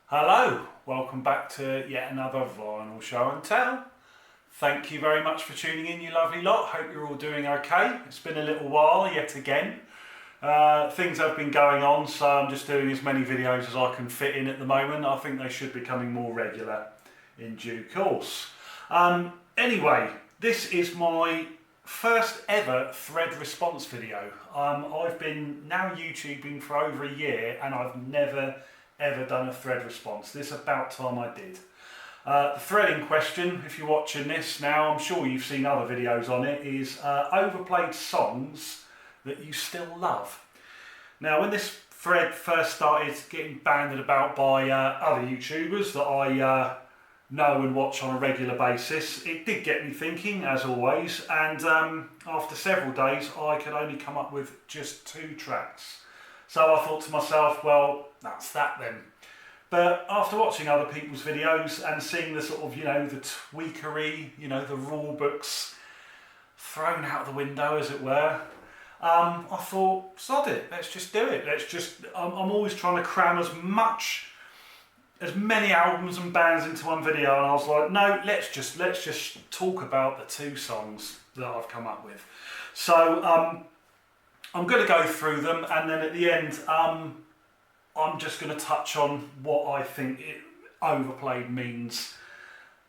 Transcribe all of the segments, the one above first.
Hello, welcome back to yet another vinyl show and tell. Thank you very much for tuning in, you lovely lot. Hope you're all doing okay. It's been a little while yet again. Things have been going on, so I'm just doing as many videos as I can fit in at the moment. I think they should be coming more regular in due course. Anyway, this is my first ever thread response video. I've been now YouTubing for over a year and I've never ever done a thread response. This is about time I did. The thread in question, if you're watching this now, I'm sure you've seen other videos on it, is overplayed songs that you still love. Now, when this thread first started getting banded about by other YouTubers that I know and watch on a regular basis, it did get me thinking, as always, and after several days I could only come up with just 2 tracks. So I thought to myself, well, that's that then. But after watching other people's videos and seeing the sort of, the tweakery, the rule books thrown out the window, as it were, I thought, sod it, let's just do it. I'm always trying to cram as many albums and bands into one video, and I was like, no, let's just talk about the 2 songs that I've come up with. So I'm going to go through them, and then at the end I'm just going to touch on what I think overplayed means,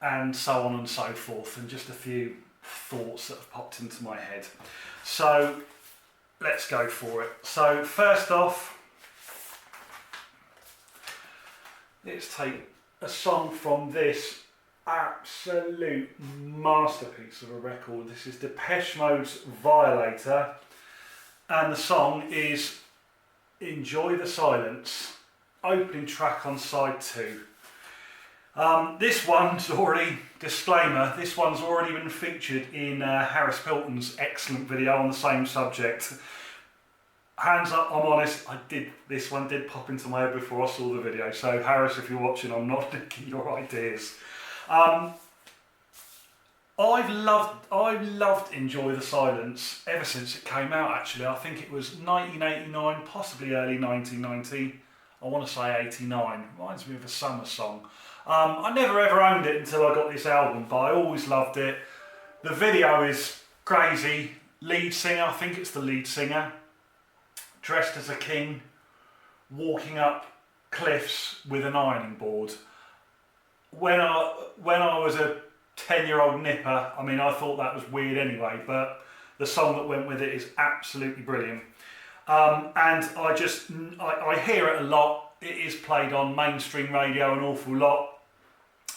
and so on and so forth, and just a few thoughts that have popped into my head. So let's go for it. So first off, let's take a song from this absolute masterpiece of a record. This is Depeche Mode's Violator, and the song is Enjoy the Silence, opening track on side 2. This one's already, disclaimer, this one's already been featured in Harris Pilton's excellent video on the same subject. Hands up, I'm honest, this one did pop into my head before I saw the video, so Harris, if you're watching, I'm not nicking your ideas. I've loved Enjoy the Silence ever since it came out, actually. I think it was 1989, possibly early 1990. I want to say 89. Reminds me of a summer song. I never ever owned it until I got this album, but I always loved it. The video is crazy. Lead singer, I think it's the lead singer, dressed as a king, walking up cliffs with an ironing board. When I was a 10-year-old nipper, I thought that was weird anyway, but the song that went with it is absolutely brilliant. And I hear it a lot. It is played on mainstream radio an awful lot,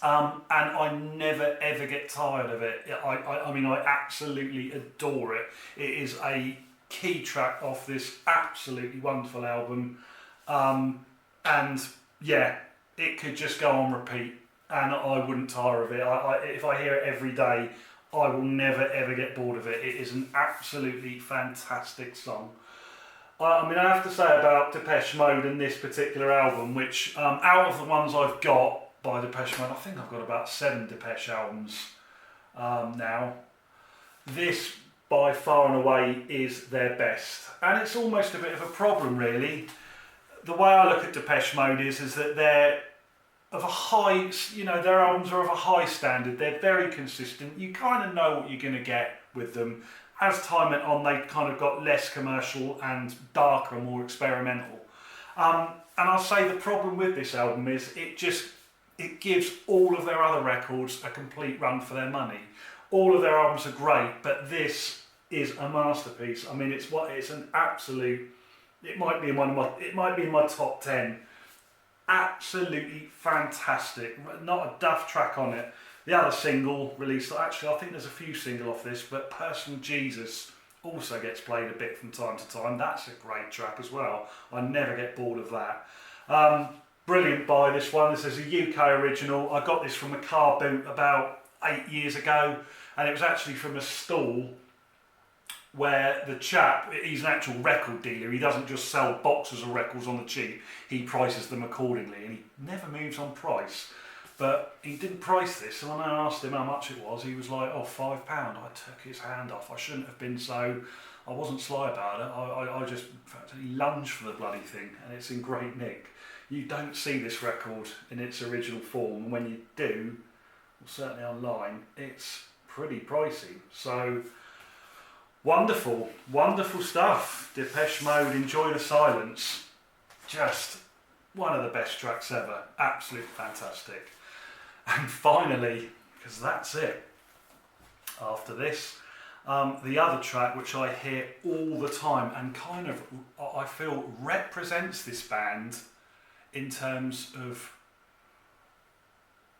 and I never ever get tired of it. I absolutely adore it. It is a key track off this absolutely wonderful album, and yeah, it could just go on repeat and I wouldn't tire of it. If I hear it every day, I will never ever get bored of it. It is an absolutely fantastic song. I have to say about Depeche Mode and this particular album, which out of the ones I've got by Depeche Mode, I think I've got about 7 Depeche albums now. This by far and away is their best, and it's almost a bit of a problem really. The way I look at Depeche Mode is that they're of a high, their albums are of a high standard. They're very consistent. You kind of know what you're going to get with them. As time went on, they kind of got less commercial and darker, more experimental. And I'll say the problem with this album is it gives all of their other records a complete run for their money. All of their albums are great, but this is a masterpiece. It's an absolute. It might be in my top 10. Absolutely fantastic. Not a duff track on it. The other single released, actually I think there's a few singles off this, but Personal Jesus also gets played a bit from time to time. That's a great track as well. I never get bored of that. Brilliant buy, this one. This is a UK original. I got this from a car boot about 8 years ago, and it was actually from a stall where the chap, he's an actual record dealer. He doesn't just sell boxes of records on the cheap, he prices them accordingly, and he never moves on price. But he didn't price this, and when I asked him how much it was, he was like, oh, £5. I took his hand off. I shouldn't have been so, I wasn't sly about it. I just practically lunged for the bloody thing, and it's in great nick. you don't see this record in its original form, and when you do, well, certainly online, it's pretty pricey. So wonderful, wonderful stuff. Depeche Mode, Enjoy the Silence. Just one of the best tracks ever. Absolutely fantastic. And finally, because that's it, after this, the other track which I hear all the time and kind of, I feel, represents this band in terms of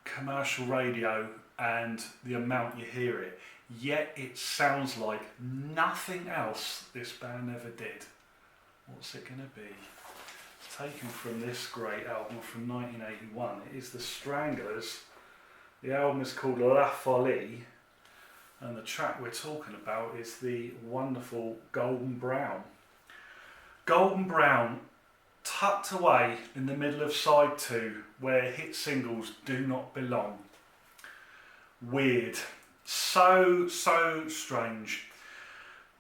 commercial radio and the amount you hear it, yet it sounds like nothing else this band ever did. What's it going to be? It's taken from this great album from 1981. It is the Stranglers. The album is called La Folie, and the track we're talking about is the wonderful Golden Brown. Golden Brown, tucked away in the middle of side 2, where hit singles do not belong. Weird. So strange.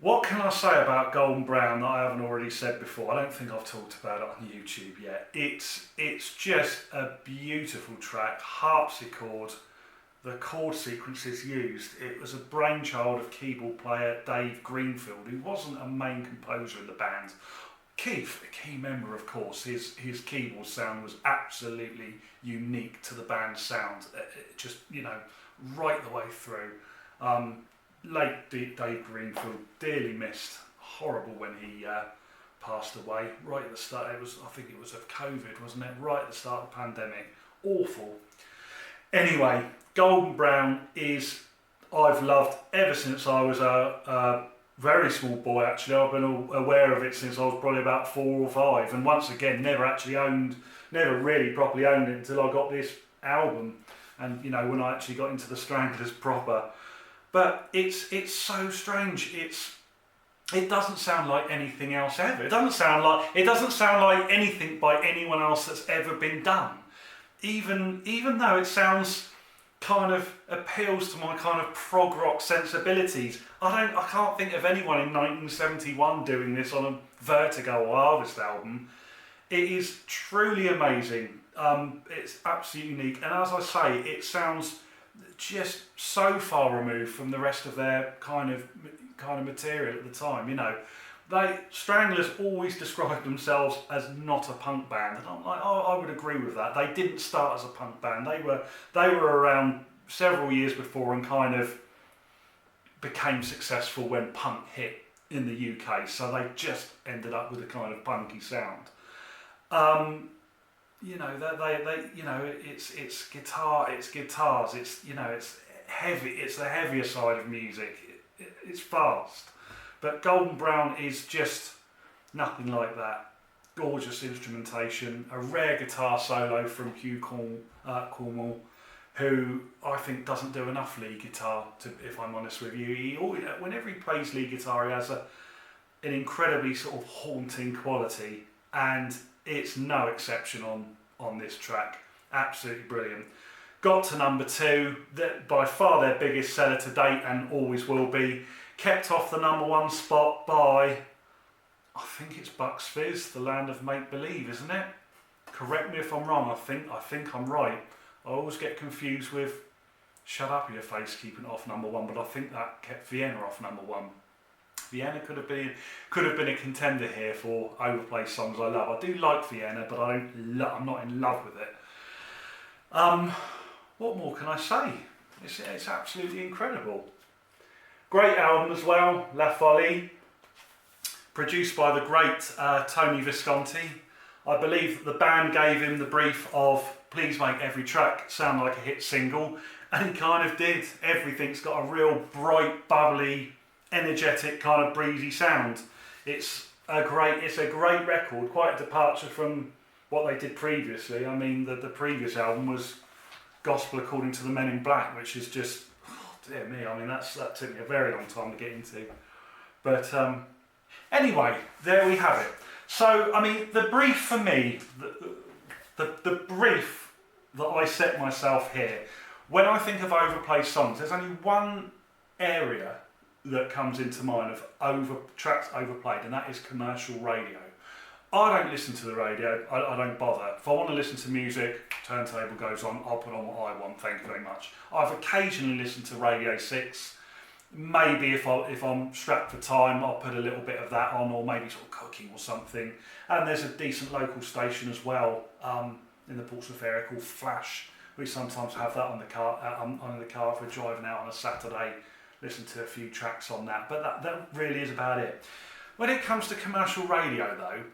What can I say about Golden Brown that I haven't already said before? I don't think I've talked about it on YouTube yet. It's just a beautiful track, harpsichord. The chord sequences used, it was a brainchild of keyboard player Dave Greenfield, who wasn't a main composer in the band. Keith, a key member of course, his keyboard sound was absolutely unique to the band's sound, just, you know, right the way through. Late Dave Greenfield, dearly missed, horrible when he passed away, right at the start. I think it was of COVID, wasn't it? Right at the start of the pandemic, awful. Anyway, Golden Brown I've loved ever since I was a very small boy. Actually, I've been aware of it since I was probably about 4 or 5, and once again, never really properly owned it until I got this album, and you know, when I actually got into the Stranglers proper. But it's so strange. It doesn't sound like anything else ever. It doesn't sound like anything by anyone else that's ever been done. Even though it sounds kind of appeals to my kind of prog rock sensibilities, I can't think of anyone in 1971 doing this on a Vertigo or Harvest album. It is truly amazing. It's absolutely unique, and as I say, it sounds just so far removed from the rest of their kind of material at the time. You know, Stranglers always described themselves as not a punk band, and I'm like, oh, I would agree with that. They didn't start as a punk band. They were around several years before and kind of became successful when punk hit in the UK. So they just ended up with a kind of punky sound. You know, they you know, it's guitars. It's, you know, it's heavy. It's the heavier side of music. It's fast. But Golden Brown is just nothing like that. Gorgeous instrumentation, a rare guitar solo from Hugh Cornwall, who I think doesn't do enough lead guitar, if I'm honest with you. Whenever he plays lead guitar, he has an incredibly sort of haunting quality, and it's no exception on this track. Absolutely brilliant. Got to number 2, by far their biggest seller to date and always will be. Kept off the number 1 spot by, I think it's Bucks Fizz, The Land of Make Believe, isn't it? Correct me if I'm wrong. I think I'm right. I always get confused with Shut Up Your Face keeping it off number 1, but I think that kept Vienna off number 1. Vienna could have been a contender here for Overplayed songs I love. I do like Vienna, but I'm not in love with it. What more can I say? It's absolutely incredible. Great album as well, La Folie, produced by the great Tony Visconti. I believe that the band gave him the brief of, please make every track sound like a hit single, and he kind of did. Everything's got a real bright, bubbly, energetic, kind of breezy sound. It's a great record, quite a departure from what they did previously. I mean, the previous album was Gospel According to the Men in Black, which is just, oh, dear me, I mean, that took me a very long time to get into. But anyway, there we have it. So, I mean, the brief for me, the brief that I set myself here, when I think of Overplayed songs, there's only one area that comes into mind of tracks overplayed, and that is commercial radio. I don't listen to the radio. I don't bother. If I want to listen to music, turntable goes on. I'll put on what I want. Thank you very much. I've occasionally listened to Radio 6. Maybe if I'm strapped for time, I'll put a little bit of that on, or maybe sort of cooking or something. And there's a decent local station as well in the Portsmouth area called Flash. We sometimes have that on the car if we're driving out on a Saturday. Listen to a few tracks on that, but that really is about it. When it comes to commercial radio, though,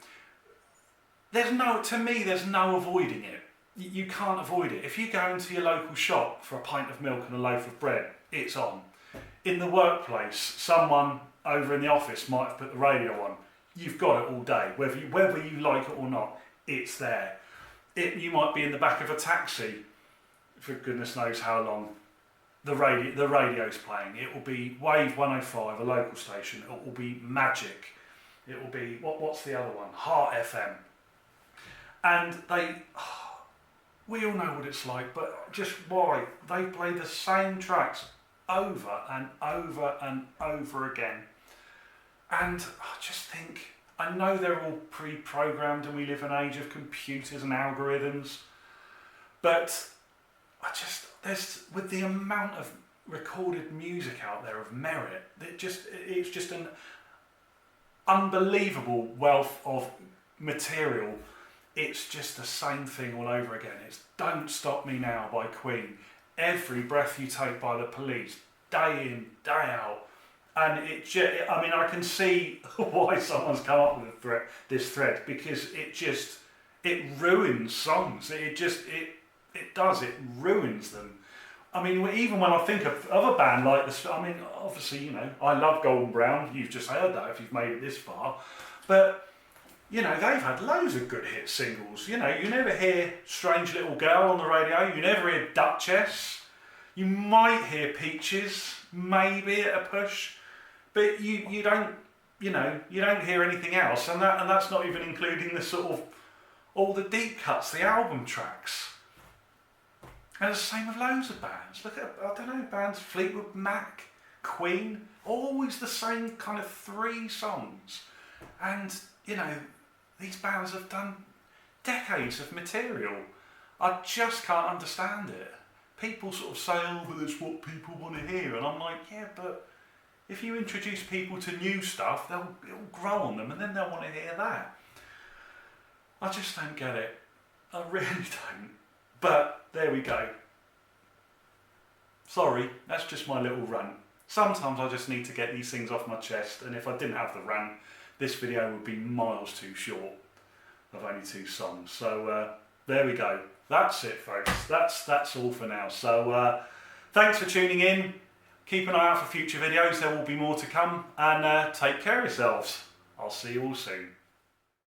there's no avoiding it. You can't avoid it. If you go into your local shop for a pint of milk and a loaf of bread, it's on. In the workplace, someone over in the office might have put the radio on. You've got it all day, whether you like it or not. It's there. You might be in the back of a taxi, for goodness knows how long. The radio's playing. It will be Wave 105, a local station. It will be Magic. It will be what's the other one? Heart FM. And we all know what it's like, but just why they play the same tracks over and over and over again. And I just think, I know they're all pre-programmed and we live in an age of computers and algorithms, but there's with the amount of recorded music out there of merit, it's just an unbelievable wealth of material. It's just the same thing all over again. It's Don't Stop Me Now by Queen, Every Breath You Take by the Police, day in, day out. And I can see why someone's come up with this thread, because it ruins songs. It ruins them. I mean, even when I think of a band like this, I mean, obviously, I love Golden Brown. You've just heard that if you've made it this far. But, they've had loads of good hit singles. You never hear Strange Little Girl on the radio. You never hear Duchess. You might hear Peaches, maybe at a push. But you don't hear anything else. And that's not even including the sort of all the deep cuts, the album tracks. And it's the same with loads of bands. Look at, bands, Fleetwood Mac, Queen, always the same kind of 3 songs. And, these bands have done decades of material. I just can't understand it. People sort of say, but it's what people want to hear. And I'm like, yeah, but if you introduce people to new stuff, it'll grow on them and then they'll want to hear that. I just don't get it. I really don't. But there we go. Sorry, that's just my little rant. Sometimes I just need to get these things off my chest, and if I didn't have the rant, this video would be miles too short of only 2 songs. So there we go. That's it, folks. That's all for now. So thanks for tuning in. Keep an eye out for future videos. There will be more to come, and take care of yourselves. I'll see you all soon.